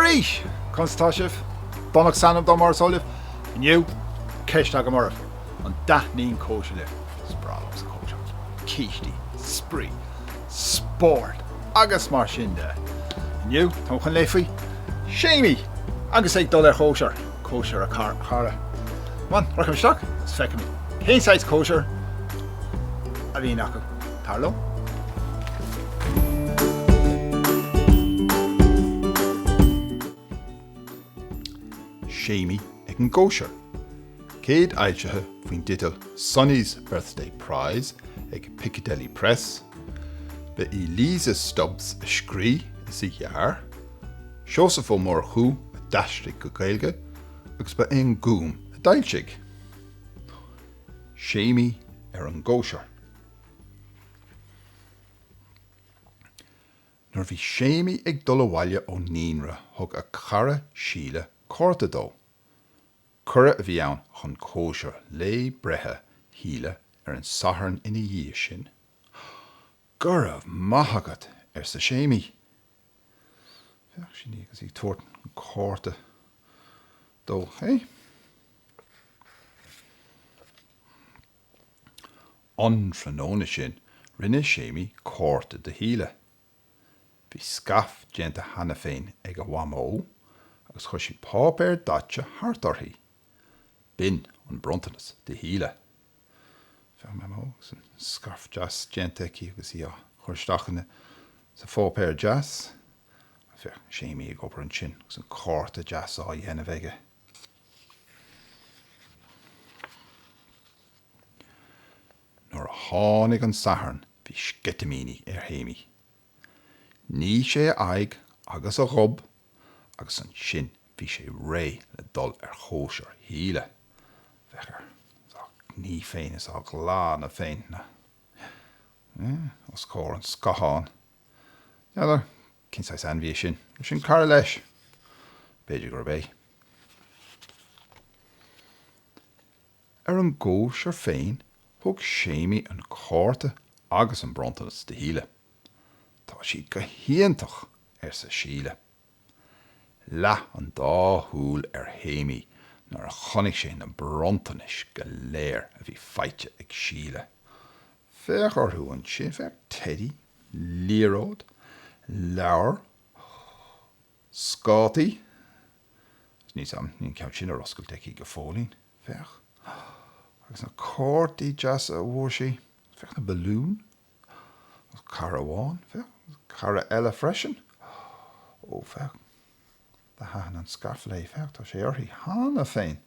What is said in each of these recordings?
Gary, Constashif, Donach Sanam Ó Murchú, New, Keishtag Ó Murchú, and Daithnín Cóisir, Sprálos Cóisir, Pháistí, Spree, Sport, agus mar sin de. New, Tom Chun Leifí, Séimí, agus ag dul Cóisir, Cóisir a cara. Man, Racham Stock, it's feckin' me. Cain size Cóisir, a bhí acu. Tarlo. Séimí ag an gCóisir. Céad airithe faoin titl Sonny's Birthday Prize ag Piccadilly Press. Be I Lisa Stubbs a scrí is I jaar. Seosamh Ó Murchú a daistrí go Gaeilge agus be ein gúm a daite. Séimí an gCóisir. Nor bhí Séimí ag dul bhaile ó Nínre thug a cara síle córta dó. Cura a bhí ann chun cóisir lé brethe híle an sathairn ina dhíos sin. Gurabh maithagad sa Séimí. Sin agus ag tuairt an córta dó, hé? An tróna sin rinne Séimí córta de híle. Bhí scaf déanta hana féin ag a bhamó, agus chuir sí pápéir daite thart orthaí. Bin an brontanas de híle. Feadh mó san scarf jazz déanta agus í a chuirstachana sa fápéir jazz. Feadh Séimí ag obair an sin agus an córta jazz á dhéanamh aige. Nuair a tháinig an sathairn bhí scitamíní Séimí. Ní sé aig agus a rob, agus an sin bhí sé ré le dul chóisir híle. Feachar, ní féin is á gláán a féin na. Os cór an scathán. Iadar, cinsáis anbhí sin, sin cara leis. Beidir gur bé. An gCóisir féin, thug Séimí an córta agus an brontanas de híle. Tá siad go hiantach sa síle. Le an dáthúil Séimí nar a chonig sé na brontanis go léir a bhí feite ag síle. Feadh orthú an sin feadh teddy, léaráid, leabhar, scátaí. Ní ceann sin a roscailteí go fólín, feadh. Agus na córtaí jazz a bhór sí, feadh na balún, cara bháin, feadh, cara eile freisin. Ó, feadh. Da hána an scarf lei feadh, tá sé orthaí hána féin.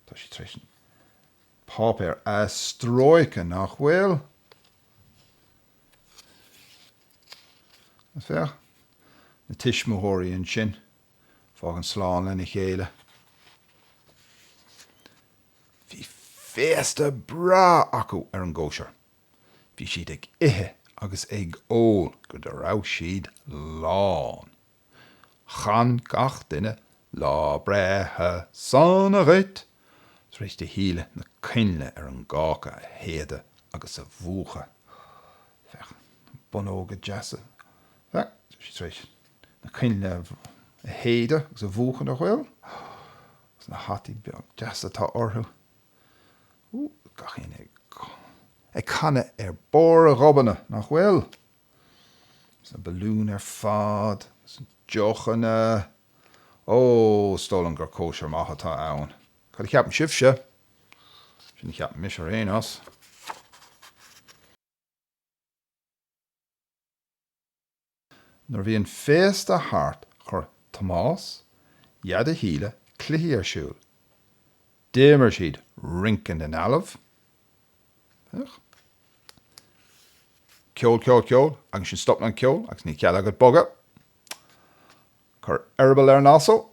Tá sí treis pápéir a stróice nach bhfuil. Feadh, na tuismitheoirí an sin, fág an sláán lena chéile. Bhí féasta bra acu an gCóisir. Bhí siad ag ithe agus ag ól go de raibh siad lán. Chan gach duine lá brethe san a réit. Treis de híle na cinle an gácha a héade agus a bhuacha. Feadh, bonóga jazza. Feadh, treis na cinle a héade agus a bhuacha nach bhfuil. Agus na hatí beag jazza tá orthú. Gachin ag canna bór a robanna nach bhfuil. Is na balún fad, is na jochanna. Ó, stólan gur cóisir maithatá ann. Cad ceapan sibse. Sin ceapan mis ar éanas. Nuair bhí an féasta thart chur Tomás, iad a híle, cluichí ar siúl. Déimir siad rincan den alamh. Ceol, agus sin stopna an ceol, agus ní ceall agad boga. Chur arbal ar an asal.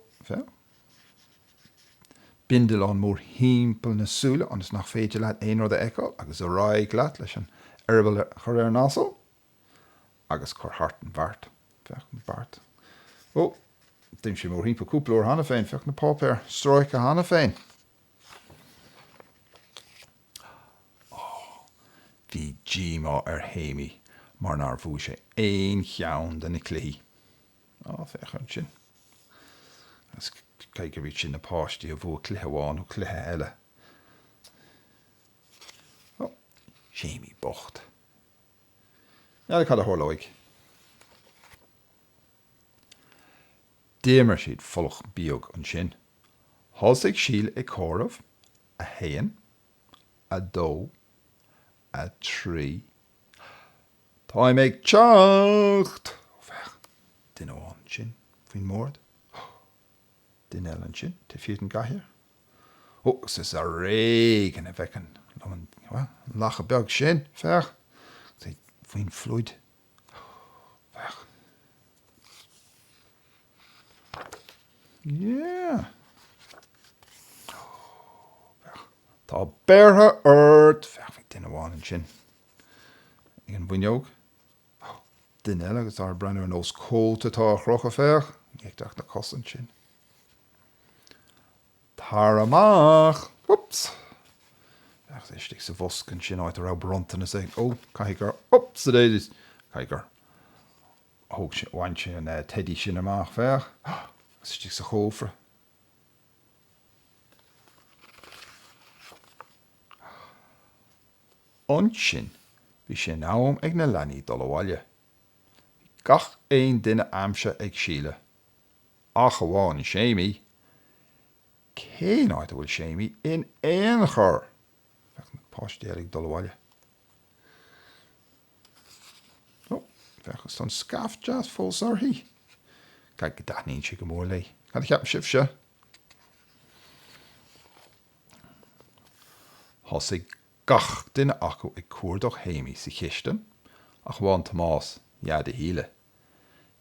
Bindel an mór hímpel na súla, anas nach féidir leat éon rud a eáil, agus a ráig leat leis an arbal chur ar an asal. Agus chur hart an bhart. Feach an bhart. Ó, dim sé mór hímpel cúplóir hana féin, feach na pápéir stróice hana féin. Bhí díomá Séimí, mar nar bhú sé éon cheann den na cluichí. Feach an sin. Cai go bhí sin na pháistí a bhua cluiche amháin ó cluiche eile. Séimí bocht. Ja, cad a thorlóig. Déimar siad folch bíog an sin. Thosaigh Scéal ag córamh, a héan, a dó, a trí. Táim ag teacht. Duine amháin sin, faoin mórd. Duine eile an sin, te fiad an gaiithir. Gus a réigen a bhecin. Lach a beag sin, feach. Faoin fluid. Feach. Yeah. Tá beartha ort. Feach, duine amháin an sin. Ag an bhuineog. Duine eile agus ar brenn an os cóilta tá chroch a feach. Ag deach na cosan sin. Tar amach. Whoops. Feach, istigh sa bhoscan sin áit ar brontan a sé. Caigar. Oops, a déidir. Caigar. Hóg sin, bhain sin teddy sin amach feach. Istigh sa chófra. An sin, bhí sin am ag na leanaí dul abhaile. Gach éon duine amse ag Scéal. Ach amháin Séimí. Cé áit a bhfuil Séimí in éon chur. Feach na pháistí ag dul abhaile. Feach is an scaf jazz fós orthaí. Cad go daithníonn si go mór lei. Cad a cheap sibse. Thosaigh gach duine acu ag cuardach Séimí sa chisteann, ach bhain Tomás iad a híle.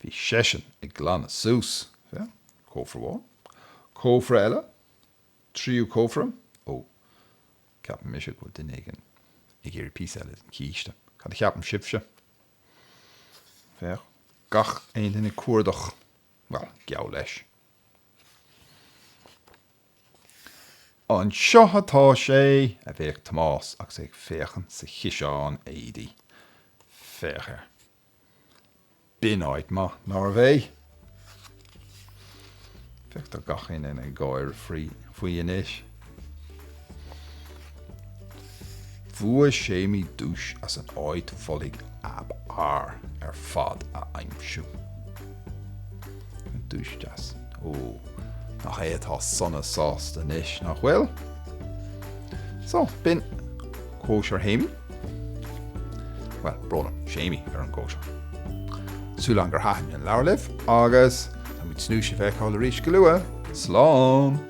Bhí seisean ag glan a sús. Cófra bháin. Cófra eile. Tríú cófram. Ceapan misisiid bhfuil duine ag éirí pís eile an cíiste. Cad a cheapan sibse. Feach. Gach éon duine cuardach. Well, geall leis. An seo atá sé a bheith Tomás agus ag féchan sa chiseán éidí. Féchar. Bínáid ma nar bheith. Fecht a gachin in a gáir faoi inis. Bhua Séimí dúis as an áid follig ab ar fad a aimsú. Dúis jas. Nach é atá sonna sásta inis nach bhfuil. So, bin gCóisir Séimí. Well, brona, Séimí ar an gCóisir. Súlan gur haithn an leabharlibh agus tá muid snúise bheith cáil a rís go luath. Slán!